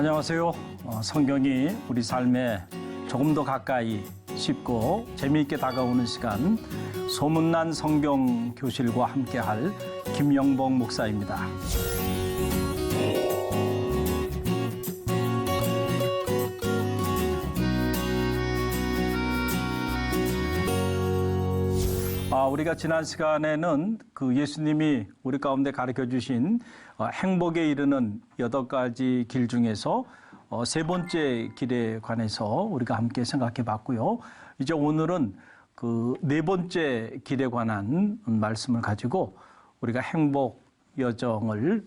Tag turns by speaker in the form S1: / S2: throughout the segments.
S1: 안녕하세요. 성경이 우리 삶에 조금 더 가까이 쉽고 재미있게 다가오는 시간 소문난 성경 교실과 함께할 김영복 목사입니다. 우리가 지난 시간에는 그 예수님이 우리 가운데 가르쳐 주신 행복에 이르는 8가지 길 중에서 세 번째 길에 관해서 우리가 함께 생각해 봤고요. 이제 오늘은 그 네 번째 길에 관한 말씀을 가지고 우리가 행복 여정을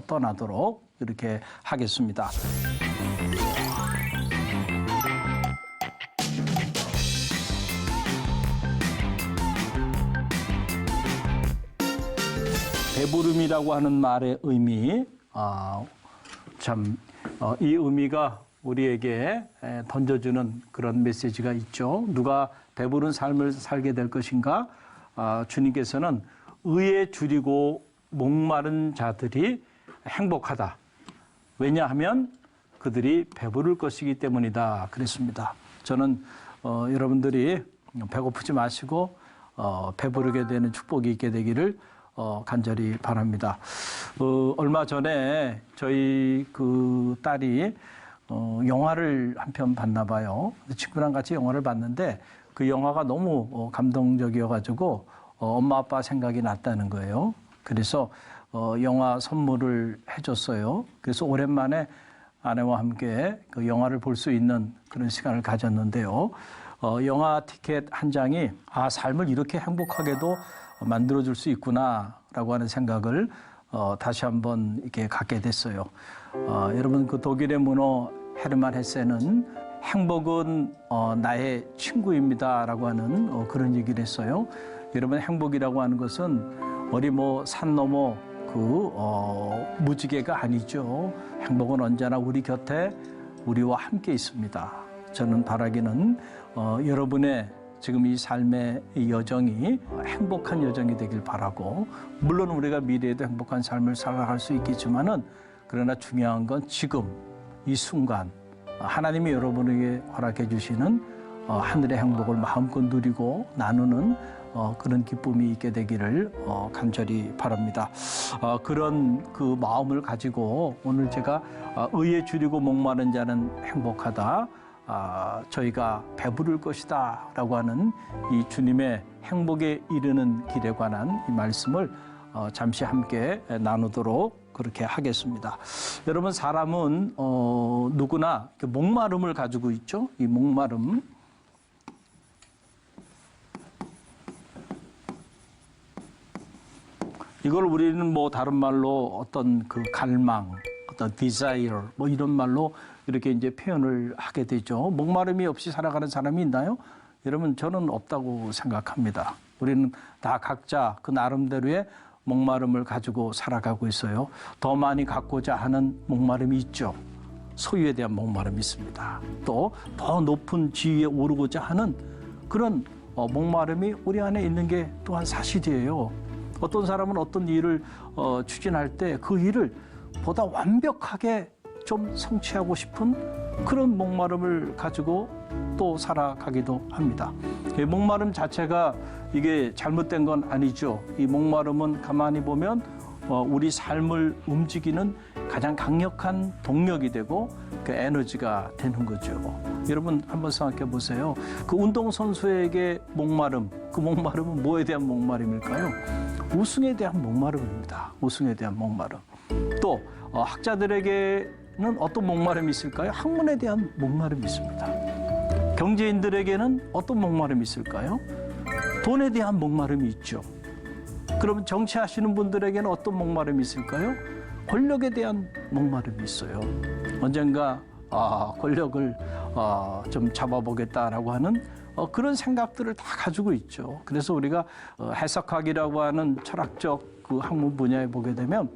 S1: 떠나도록 이렇게 하겠습니다. 배부름이라고 하는 말의 의미, 이 의미가 우리에게 던져주는 그런 메시지가 있죠. 누가 배부른 삶을 살게 될 것인가? 주님께서는 의에 줄이고 목마른 자들이 행복하다. 왜냐하면 그들이 배부를 것이기 때문이다. 그랬습니다. 저는 여러분들이 배고프지 마시고 배부르게 되는 축복이 있게 되기를 간절히 바랍니다. 얼마 전에 저희 그 딸이 영화를 한 편 봤나 봐요. 친구랑 같이 영화를 봤는데 그 영화가 너무 감동적이어가지고 엄마 아빠 생각이 났다는 거예요. 그래서 영화 선물을 해줬어요. 그래서 오랜만에 아내와 함께 그 영화를 볼 수 있는 그런 시간을 가졌는데요. 영화 티켓 한 장이 삶을 이렇게 행복하게도 만들어줄 수 있구나라고 하는 생각을 다시 한번 이렇게 갖게 됐어요. 여러분 그 독일의 문어 헤르만 헤세는 행복은 나의 친구입니다라고 하는 그런 얘기를 했어요. 여러분 행복이라고 하는 것은 어디 산 너머 그 무지개가 아니죠. 행복은 언제나 우리 곁에 우리와 함께 있습니다. 저는 바라기는 여러분의 지금 이 삶의 이 여정이 행복한 여정이 되길 바라고, 물론 우리가 미래에도 행복한 삶을 살아갈 수 있겠지만은 그러나 중요한 건 지금 이 순간 하나님이 여러분에게 허락해 주시는 하늘의 행복을 마음껏 누리고 나누는 그런 기쁨이 있게 되기를 간절히 바랍니다. 그런 그 마음을 가지고 오늘 제가 의에 줄이고 목마른 자는 행복하다. 저희가 배부를 것이다 라고 하는 이 주님의 행복에 이르는 길에 관한 이 말씀을 잠시 함께 나누도록 그렇게 하겠습니다. 여러분 사람은 누구나 목마름을 가지고 있죠. 이 목마름. 이걸 우리는 다른 말로 어떤 그 갈망, 어떤 desire 이런 말로 이렇게 이제 표현을 하게 되죠. 목마름이 없이 살아가는 사람이 있나요? 여러분 저는 없다고 생각합니다. 우리는 다 각자 그 나름대로의 목마름을 가지고 살아가고 있어요. 더 많이 갖고자 하는 목마름이 있죠. 소유에 대한 목마름이 있습니다. 또 더 높은 지위에 오르고자 하는 그런 목마름이 우리 안에 있는 게 또한 사실이에요. 어떤 사람은 어떤 일을 추진할 때 그 일을 보다 완벽하게 좀 성취하고 싶은 그런 목마름을 가지고 또 살아가기도 합니다. 이 목마름 자체가 이게 잘못된 건 아니죠. 이 목마름은 가만히 보면 우리 삶을 움직이는 가장 강력한 동력이 되고 그 에너지가 되는 거죠. 여러분 한번 생각해 보세요. 그 운동선수에게 목마름, 그 목마름은 뭐에 대한 목마름일까요? 우승에 대한 목마름입니다. 우승에 대한 목마름. 또 학자들에게는 어떤 목마름이 있을까요? 학문에 대한 목마름이 있습니다. 경제인들에게는 어떤 목마름이 있을까요? 돈에 대한 목마름이 있죠. 그러면 정치하시는 분들에게는 어떤 목마름이 있을까요? 권력에 대한 목마름이 있어요. 언젠가 권력을 좀 잡아보겠다라고 하는 그런 생각들을 다 가지고 있죠. 그래서 우리가 해석학이라고 하는 철학적 그 학문 분야에 보게 되면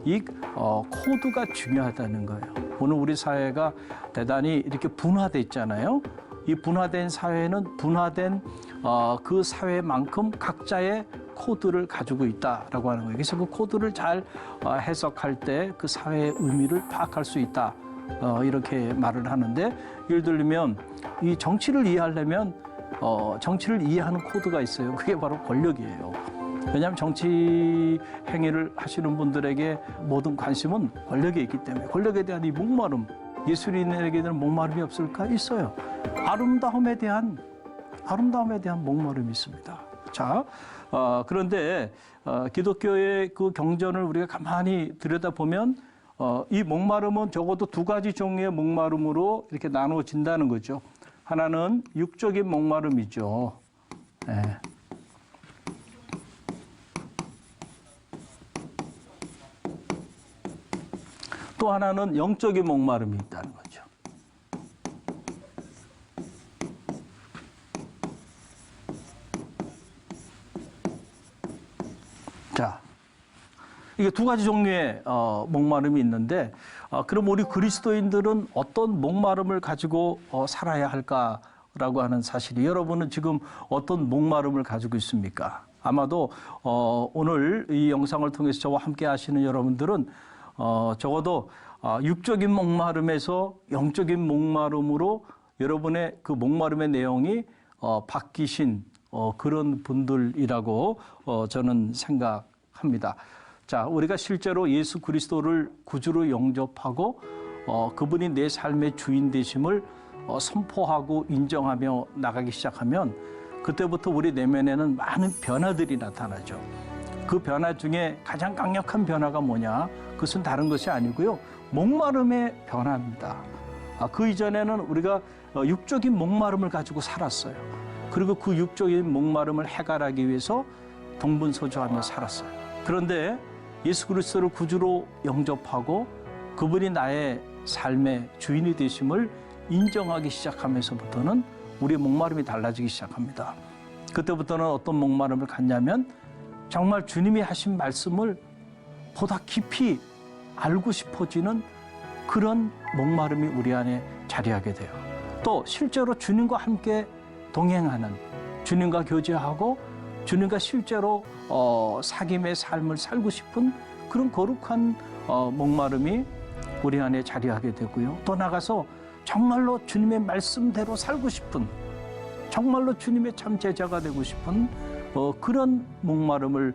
S1: 이 코드가 중요하다는 거예요. 오늘 우리 사회가 대단히 이렇게 분화돼 있잖아요. 이 분화된 사회는 분화된 그 사회만큼 각자의 코드를 가지고 있다라고 하는 거예요. 그래서 그 코드를 잘 해석할 때 그 사회의 의미를 파악할 수 있다. 이렇게 말을 하는데, 예를 들면 이 정치를 이해하려면 정치를 이해하는 코드가 있어요. 그게 바로 권력이에요. 왜냐하면 정치 행위를 하시는 분들에게 모든 관심은 권력에 있기 때문에, 권력에 대한 이 목마름, 예술인에게는 목마름이 없을까? 있어요. 아름다움에 대한 목마름이 있습니다. 자, 그런데 기독교의 그 경전을 우리가 가만히 들여다보면 이 목마름은 적어도 두 가지 종류의 목마름으로 이렇게 나누어진다는 거죠. 하나는 육적인 목마름이죠. 네. 또 하나는 영적인 목마름이 있다는 거죠. 자, 이게 두 가지 종류의 목마름이 있는데, 그럼 우리 그리스도인들은 어떤 목마름을 가지고 살아야 할까라고 하는 사실이, 여러분은 지금 어떤 목마름을 가지고 있습니까? 아마도 오늘 이 영상을 통해서 저와 함께 하시는 여러분들은 적어도 육적인 목마름에서 영적인 목마름으로 여러분의 그 목마름의 내용이 바뀌신 그런 분들이라고 저는 생각합니다. 자, 우리가 실제로 예수 그리스도를 구주로 영접하고 그분이 내 삶의 주인 되심을 선포하고 인정하며 나가기 시작하면, 그때부터 우리 내면에는 많은 변화들이 나타나죠. 그 변화 중에 가장 강력한 변화가 뭐냐? 그것은 다른 것이 아니고요, 목마름의 변화입니다. 그 이전에는 우리가 육적인 목마름을 가지고 살았어요. 그리고 그 육적인 목마름을 해결하기 위해서 동분서주하며 살았어요. 그런데 예수 그리스도를 구주로 영접하고 그분이 나의 삶의 주인이 되심을 인정하기 시작하면서부터는 우리의 목마름이 달라지기 시작합니다. 그때부터는 어떤 목마름을 갖냐면, 정말 주님이 하신 말씀을 보다 깊이 알고 싶어지는 그런 목마름이 우리 안에 자리하게 돼요. 또 실제로 주님과 함께 동행하는, 주님과 교제하고 주님과 실제로 사귐의 삶을 살고 싶은 그런 거룩한 목마름이 우리 안에 자리하게 되고요. 또 나가서 정말로 주님의 말씀대로 살고 싶은, 정말로 주님의 참 제자가 되고 싶은 그런 목마름을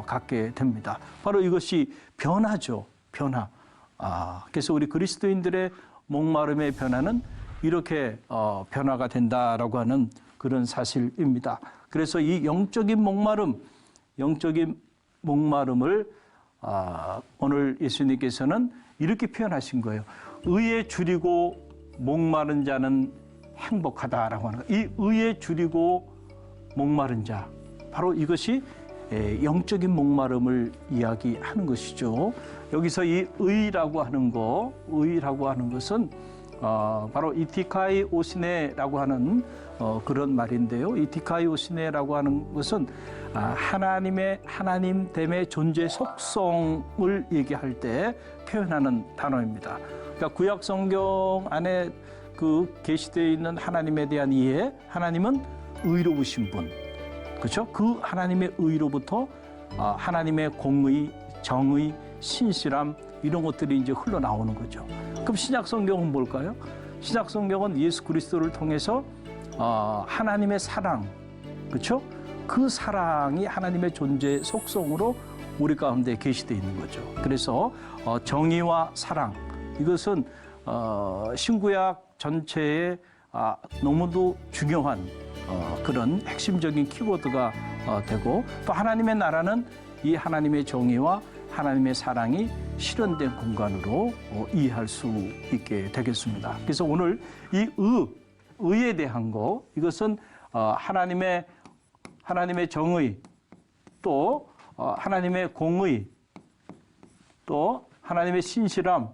S1: 갖게 됩니다. 바로 이것이 변화죠. 변화. 그래서 우리 그리스도인들의 목마름의 변화는 이렇게 변화가 된다라고 하는 그런 사실입니다. 그래서 이 영적인 목마름을 오늘 예수님께서는 이렇게 표현하신 거예요. 의에 줄이고 목마른 자는 행복하다라고 하는 거예요. 이 의에 줄이고 목마른 자, 바로 이것이 영적인 목마름을 이야기하는 것이죠. 여기서 이 의라고 하는 것은 바로 이티카이 오시네라고 하는 그런 말인데요. 이티카이 오시네라고 하는 것은 하나님됨의 존재 속성을 얘기할 때 표현하는 단어입니다. 그러니까 구약 성경 안에 그 계시되어 있는 하나님에 대한 이해, 하나님은 의로우신 분, 그렇죠? 그 하나님의 의로부터 하나님의 공의, 정의, 신실함, 이런 것들이 이제 흘러나오는 거죠. 그럼 신약 성경은 뭘까요? 신약 성경은 예수 그리스도를 통해서 하나님의 사랑, 그렇죠? 그 사랑이 하나님의 존재 속성으로 우리 가운데 계시되어 있는 거죠. 그래서 정의와 사랑, 이것은 신구약 전체에 너무도 중요한 그런 핵심적인 키워드가 되고, 또 하나님의 나라는 이 하나님의 정의와 하나님의 사랑이 실현된 공간으로 이해할 수 있게 되겠습니다. 그래서 오늘 이 의에 대한 거, 이것은 하나님의 정의, 또 하나님의 공의, 또 하나님의 신실함,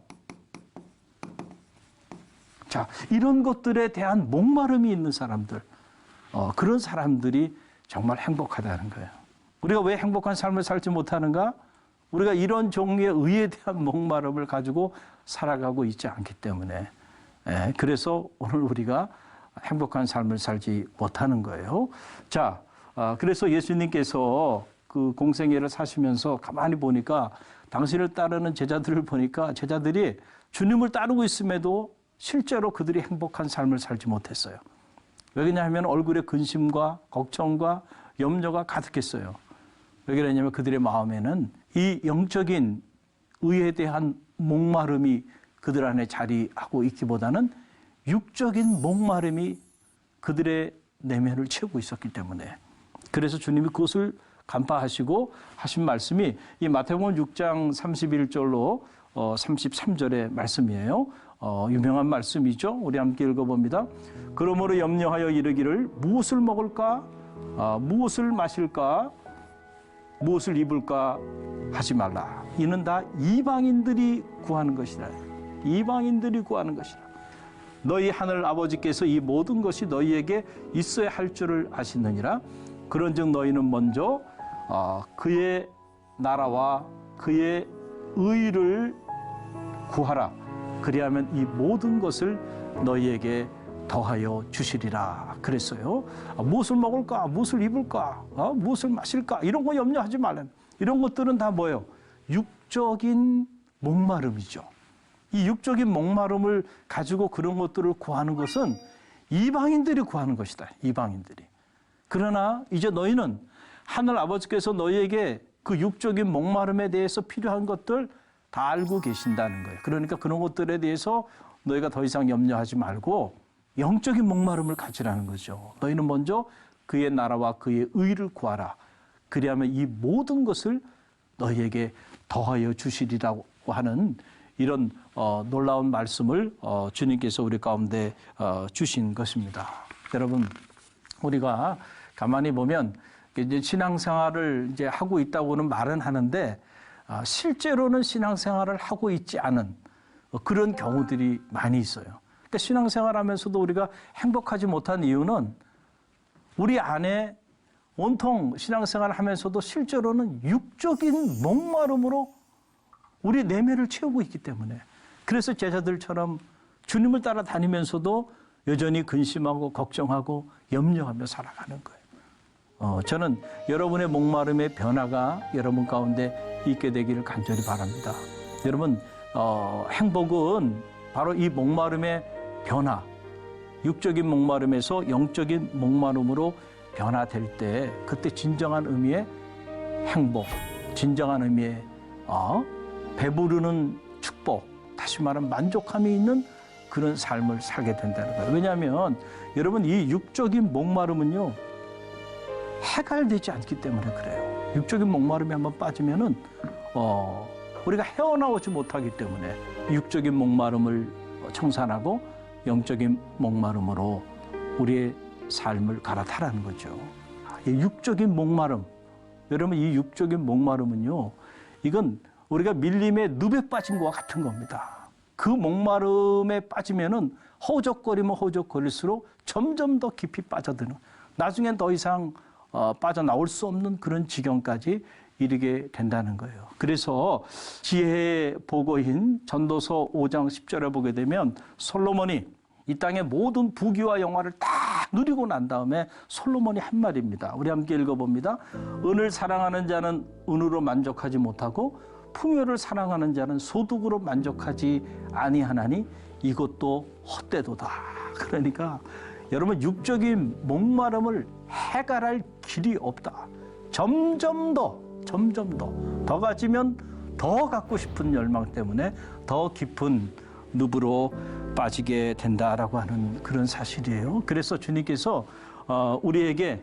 S1: 자, 이런 것들에 대한 목마름이 있는 사람들, 그런 사람들이 정말 행복하다는 거예요. 우리가 왜 행복한 삶을 살지 못하는가? 우리가 이런 종류의 의에 대한 목마름을 가지고 살아가고 있지 않기 때문에, 그래서 오늘 우리가 행복한 삶을 살지 못하는 거예요. 자, 그래서 예수님께서 그 공생애를 사시면서 가만히 보니까 당신을 따르는 제자들을 보니까 제자들이 주님을 따르고 있음에도 실제로 그들이 행복한 삶을 살지 못했어요. 왜 그러냐면 얼굴에 근심과 걱정과 염려가 가득했어요. 왜 그러냐면 그들의 마음에는 이 영적인 의에 대한 목마름이 그들 안에 자리하고 있기보다는 육적인 목마름이 그들의 내면을 채우고 있었기 때문에, 그래서 주님이 그것을 간파하시고 하신 말씀이 이 마태복음 6장 31절로 33절의 말씀이에요. 유명한 말씀이죠. 우리 함께 읽어봅니다. 그러므로 염려하여 이르기를 무엇을 먹을까, 무엇을 마실까, 무엇을 입을까 하지 말라. 이는 다 이방인들이 구하는 것이라. 이방인들이 구하는 것이라. 너희 하늘 아버지께서 이 모든 것이 너희에게 있어야 할 줄을 아시느니라. 그런즉 너희는 먼저 그의 나라와 그의 의를 구하라. 그리하면 이 모든 것을 너희에게 더하여 주시리라 그랬어요. 무엇을 먹을까, 무엇을 입을까, 무엇을 마실까, 이런 거 염려하지 말라. 이런 것들은 다 뭐예요? 육적인 목마름이죠. 이 육적인 목마름을 가지고 그런 것들을 구하는 것은 이방인들이 구하는 것이다. 이방인들이. 그러나 이제 너희는 하늘 아버지께서 너희에게 그 육적인 목마름에 대해서 필요한 것들 다 알고 계신다는 거예요. 그러니까 그런 것들에 대해서 너희가 더 이상 염려하지 말고 영적인 목마름을 가지라는 거죠. 너희는 먼저 그의 나라와 그의 의를 구하라. 그리하면 이 모든 것을 너희에게 더하여 주시리라고 하는 이런 놀라운 말씀을 주님께서 우리 가운데 주신 것입니다. 여러분, 우리가 가만히 보면 이제 신앙생활을 이제 하고 있다고는 말은 하는데 실제로는 신앙생활을 하고 있지 않은 그런 경우들이 많이 있어요. 그러니까 신앙생활하면서도 우리가 행복하지 못한 이유는 우리 안에 온통 신앙생활을 하면서도 실제로는 육적인 목마름으로 우리 내면을 채우고 있기 때문에, 그래서 제자들처럼 주님을 따라다니면서도 여전히 근심하고 걱정하고 염려하며 살아가는 거예요. 저는 여러분의 목마름의 변화가 여러분 가운데 있게 되기를 간절히 바랍니다. 여러분, 행복은 바로 이 목마름의 변화, 육적인 목마름에서 영적인 목마름으로 변화될 때, 그때 진정한 의미의 행복, 진정한 의미의 배부르는 축복, 다시 말하면 만족함이 있는 그런 삶을 살게 된다는 거예요. 왜냐하면 여러분, 이 육적인 목마름은요, 해갈되지 않기 때문에 그래요. 육적인 목마름에 한번 빠지면은 우리가 헤어나오지 못하기 때문에 육적인 목마름을 청산하고 영적인 목마름으로 우리의 삶을 갈아타라는 거죠. 이 육적인 목마름, 여러분, 이 육적인 목마름은요, 이건 우리가 밀림에 늪에 빠진 것과 같은 겁니다. 그 목마름에 빠지면은 허우적거리면 허우적거릴수록 점점 더 깊이 빠져드는, 나중엔 더 이상 빠져나올 수 없는 그런 지경까지 이르게 된다는 거예요. 그래서 지혜의 보고인 전도서 5장 10절에 보게 되면 솔로몬이 이 땅의 모든 부귀와 영화를 다 누리고 난 다음에 솔로몬이 한 말입니다. 우리 함께 읽어봅니다. 은을 사랑하는 자는 은으로 만족하지 못하고 풍요를 사랑하는 자는 소득으로 만족하지 아니하나니 이것도 헛되도다. 그러니까 여러분, 육적인 목마름을 해갈할 길이 없다. 점점 더 가지면 더 갖고 싶은 열망 때문에 더 깊은 늪으로 빠지게 된다라고 하는 그런 사실이에요. 그래서 주님께서 우리에게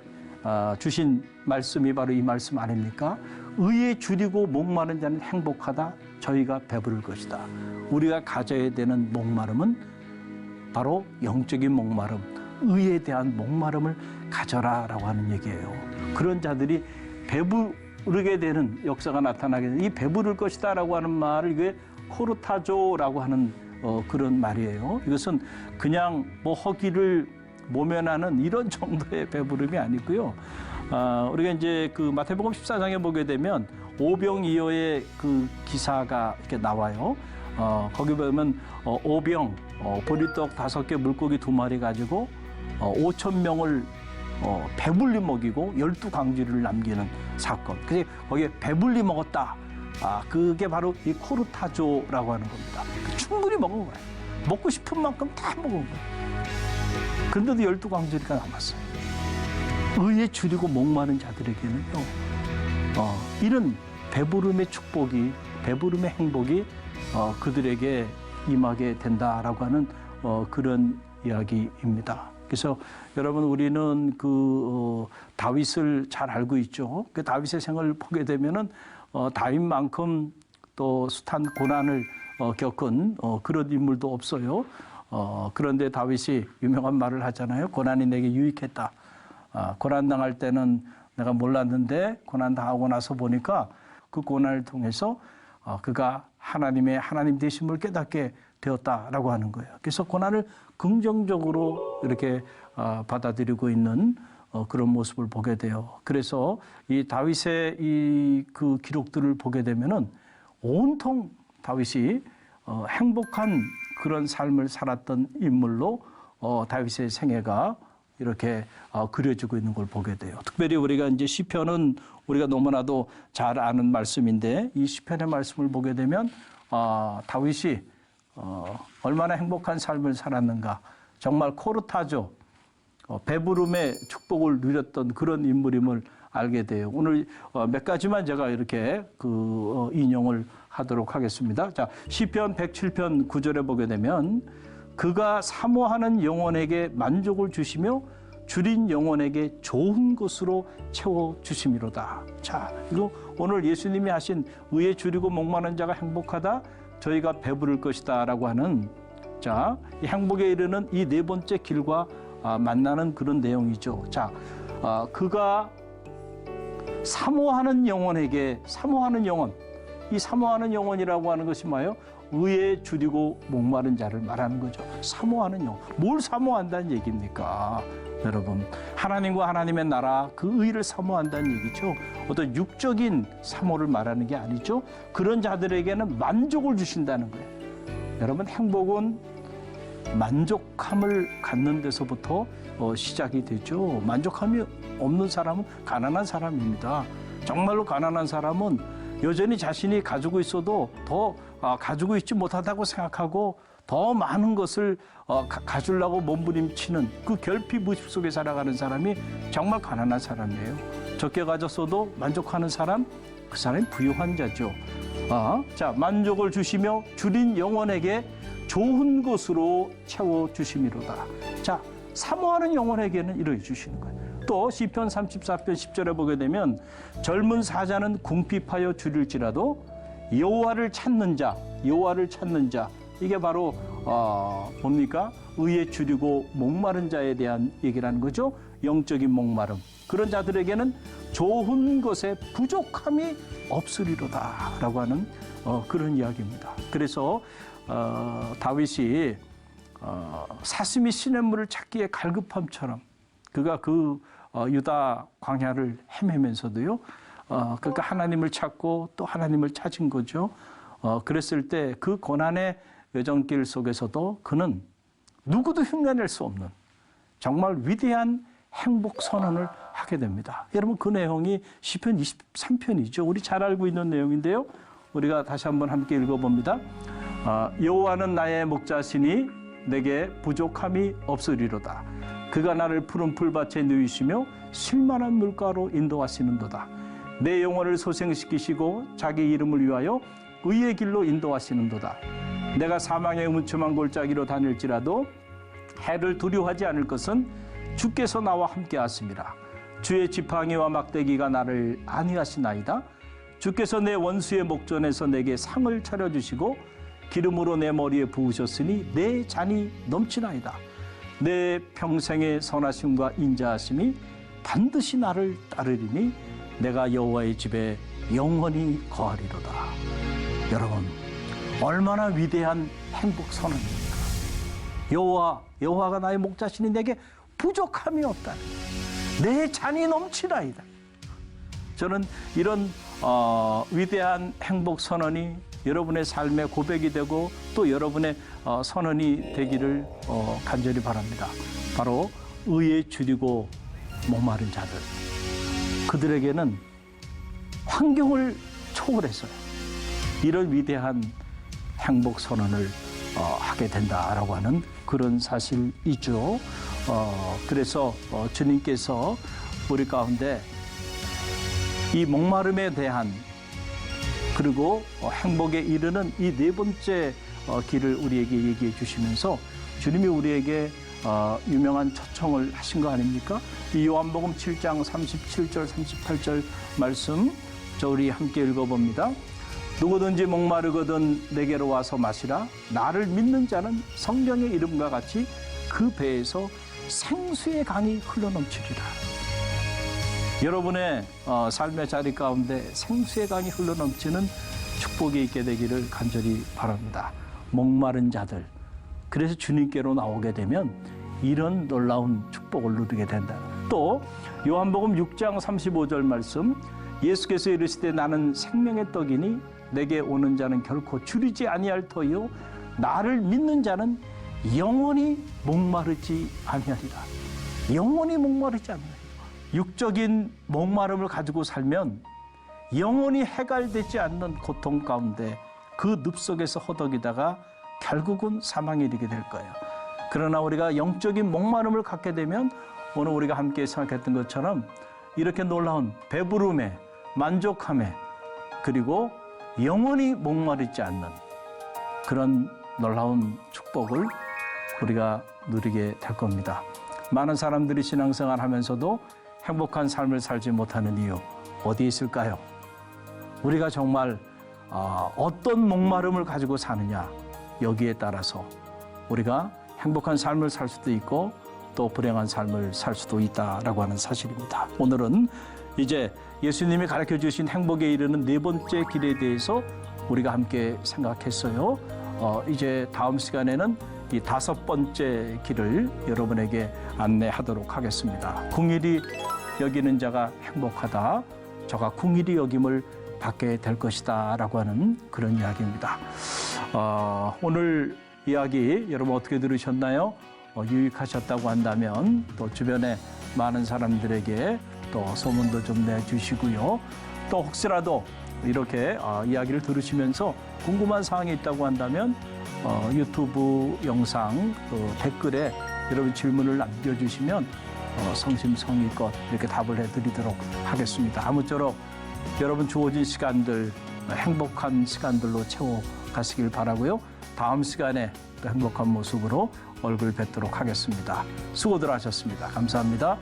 S1: 주신 말씀이 바로 이 말씀 아닙니까? 의에 줄이고 목마른 자는 행복하다. 저희가 배부를 것이다. 우리가 가져야 되는 목마름은 바로 영적인 목마름, 의에 대한 목마름을 가져라라고 하는 얘기예요. 그런 자들이 배부르게 되는 역사가 나타나게 되는, 이 배부를 것이다라고 하는 말을 이게 코르타조라고 하는 그런 말이에요. 이것은 그냥 뭐 허기를 모면하는 이런 정도의 배부름이 아니고요. 우리가 이제 그 마태복음 14장에 보게 되면 오병이어의 그 기사가 이렇게 나와요. 거기 보면 오병, 보리떡 5개, 물고기 2마리 가지고 5,000명을 배불리 먹이고 12강쥐를 남기는 사건. 그래서 거기에 배불리 먹었다. 그게 바로 이 코르타조라고 하는 겁니다. 충분히 먹은 거예요. 먹고 싶은 만큼 다 먹은 거예요. 그런데도 12광주리가 남았어요. 의에 줄이고 목마른 자들에게는요, 이런 배부름의 축복이, 배부름의 행복이 그들에게 임하게 된다라고 하는 그런 이야기입니다. 그래서 여러분, 우리는 다윗을 잘 알고 있죠. 그 다윗의 생을 보게 되면은 다윗만큼 또 숱한 고난을 겪은 그런 인물도 없어요. 그런데 다윗이 유명한 말을 하잖아요. 고난이 내게 유익했다. 고난 당할 때는 내가 몰랐는데 고난 당하고 나서 보니까 그 고난을 통해서 그가 하나님 되심을 깨닫게 되었다라고 하는 거예요. 그래서 고난을 긍정적으로 이렇게 받아들이고 있는 그런 모습을 보게 돼요. 그래서 이 다윗의 그 기록들을 보게 되면은 온통 다윗이 행복한 그런 삶을 살았던 인물로 다윗의 생애가 이렇게 그려지고 있는 걸 보게 돼요. 특별히 우리가 이제 시편은 우리가 너무나도 잘 아는 말씀인데, 이 시편의 말씀을 보게 되면 다윗이 얼마나 행복한 삶을 살았는가, 정말 코르타조, 배부름의 축복을 누렸던 그런 인물임을 알게 돼요. 오늘 몇 가지만 제가 이렇게 인용을 하도록 하겠습니다. 자, 시편 107편 9절에 보게 되면 그가 사모하는 영혼에게 만족을 주시며 줄인 영혼에게 좋은 것으로 채워주심이로다. 자, 이거 오늘 예수님이 하신 의에 줄이고 목마른 자가 행복하다, 저희가 배부를 것이다 라고 하는, 자, 이 행복에 이르는 이 네 번째 길과 만나는 그런 내용이죠. 자, 그가 사모하는 영혼에게, 사모하는 영혼, 이 사모하는 영혼이라고 하는 것이 뭐예요? 의에 줄이고 목마른 자를 말하는 거죠. 사모하는 영혼. 뭘 사모한다는 얘기입니까? 여러분, 하나님과 하나님의 나라, 그 의를 사모한다는 얘기죠. 어떤 육적인 사모를 말하는 게 아니죠. 그런 자들에게는 만족을 주신다는 거예요. 여러분, 행복은 만족함을 갖는 데서부터 시작이 되죠. 만족함이 없는 사람은 가난한 사람입니다. 정말로 가난한 사람은 여전히 자신이 가지고 있어도 더 가지고 있지 못하다고 생각하고 더 많은 것을 가지려고 몸부림치는 그 결핍의식 속에 살아가는 사람이 정말 가난한 사람이에요. 적게 가졌어도 만족하는 사람, 그 사람이 부유한 자죠. 자, 만족을 주시며 줄인 영혼에게 좋은 것으로 채워주심이로다. 자, 사모하는 영혼에게는 이렇게 주시는 거예요. 또 시편 34편 10절에 보게 되면 젊은 사자는 궁핍하여 줄일지라도 여호와를 찾는 자, 이게 바로 뭡니까? 의에 줄이고 목마른 자에 대한 얘기라는 거죠. 영적인 목마름. 그런 자들에게는 좋은 것에 부족함이 없으리로다 라고 하는 그런 이야기입니다. 그래서 다윗이 사슴이 시냇물을 찾기에 갈급함처럼 그가 유다 광야를 헤매면서도요, 그러니까 하나님을 찾고 또 하나님을 찾은 거죠. 그랬을 때 그 고난의 여정길 속에서도 그는 누구도 흉내낼 수 없는 정말 위대한 행복 선언을 하게 됩니다. 여러분, 그 내용이 시편 23편이죠. 우리 잘 알고 있는 내용인데요. 우리가 다시 한번 함께 읽어봅니다. 여호와는 나의 목자시니 내게 부족함이 없으리로다. 그가 나를 푸른 풀밭에 누이시며 쉴만한 물가로 인도하시는도다. 내 영혼을 소생시키시고 자기 이름을 위하여 의의 길로 인도하시는도다. 내가 사망의 음침한 골짜기로 다닐지라도 해를 두려워하지 않을 것은 주께서 나와 함께 하심이라. 주의 지팡이와 막대기가 나를 안위하시나이다. 주께서 내 원수의 목전에서 내게 상을 차려주시고 기름으로 내 머리에 부으셨으니 내 잔이 넘치나이다. 내 평생의 선하심과 인자하심이 반드시 나를 따르리니 내가 여호와의 집에 영원히 거하리로다. 여러분, 얼마나 위대한 행복 선언입니까? 여호와가 나의 목자시니 내게 부족함이 없다. 내 잔이 넘치나이다. 저는 이런 위대한 행복 선언이 여러분의 삶의 고백이 되고 또 여러분의 선언이 되기를 간절히 바랍니다. 바로 의에 줄이고 목마른 자들, 그들에게는 환경을 초월해서요, 이런 위대한 행복 선언을 하게 된다라고 하는 그런 사실이죠. 그래서 주님께서 우리 가운데 이 목마름에 대한 그리고 행복에 이르는 이 네 번째 길을 우리에게 얘기해 주시면서 주님이 우리에게 유명한 초청을 하신 거 아닙니까? 이 요한복음 7장 37절 38절 말씀 저 우리 함께 읽어봅니다. 누구든지 목마르거든 내게로 와서 마시라. 나를 믿는 자는 성경의 이름과 같이 그 배에서 생수의 강이 흘러넘치리라. 여러분의 삶의 자리 가운데 생수의 강이 흘러넘치는 축복이 있게 되기를 간절히 바랍니다. 목마른 자들, 그래서 주님께로 나오게 되면 이런 놀라운 축복을 누리게 된다. 또 요한복음 6장 35절 말씀, 예수께서 이르시되 나는 생명의 떡이니 내게 오는 자는 결코 줄이지 아니할 터이요 나를 믿는 자는 영원히 목마르지 아니하리라. 영원히 목마르지 않나요? 육적인 목마름을 가지고 살면 영원히 해갈되지 않는 고통 가운데 그 늪 속에서 허덕이다가 결국은 사망에 이르게 될 거예요. 그러나 우리가 영적인 목마름을 갖게 되면 오늘 우리가 함께 생각했던 것처럼 이렇게 놀라운 배부름에 만족함에 그리고 영원히 목마르지 않는 그런 놀라운 축복을 우리가 누리게 될 겁니다. 많은 사람들이 신앙생활 하면서도 행복한 삶을 살지 못하는 이유 어디에 있을까요? 우리가 정말 어떤 목마름을 가지고 사느냐 여기에 따라서 우리가 행복한 삶을 살 수도 있고 또 불행한 삶을 살 수도 있다라고 하는 사실입니다. 오늘은 이제 예수님이 가르쳐 주신 행복에 이르는 네 번째 길에 대해서 우리가 함께 생각했어요. 이제 다음 시간에는 이 다섯 번째 길을 여러분에게 안내하도록 하겠습니다. 궁일이 여기는 자가 행복하다. 저가 궁일이 여김을 받게 될 것이다 라고 하는 그런 이야기입니다. 오늘 이야기 여러분 어떻게 들으셨나요? 유익하셨다고 한다면 또 주변에 많은 사람들에게 또 소문도 좀 내주시고요. 또 혹시라도 이렇게 이야기를 들으시면서 궁금한 사항이 있다고 한다면 유튜브 영상 댓글에 여러분 질문을 남겨주시면 성심성의껏 이렇게 답을 해드리도록 하겠습니다. 아무쪼록 여러분 주어진 시간들 행복한 시간들로 채워가시길 바라고요. 다음 시간에 또 행복한 모습으로 얼굴 뵙도록 하겠습니다. 수고들 하셨습니다. 감사합니다.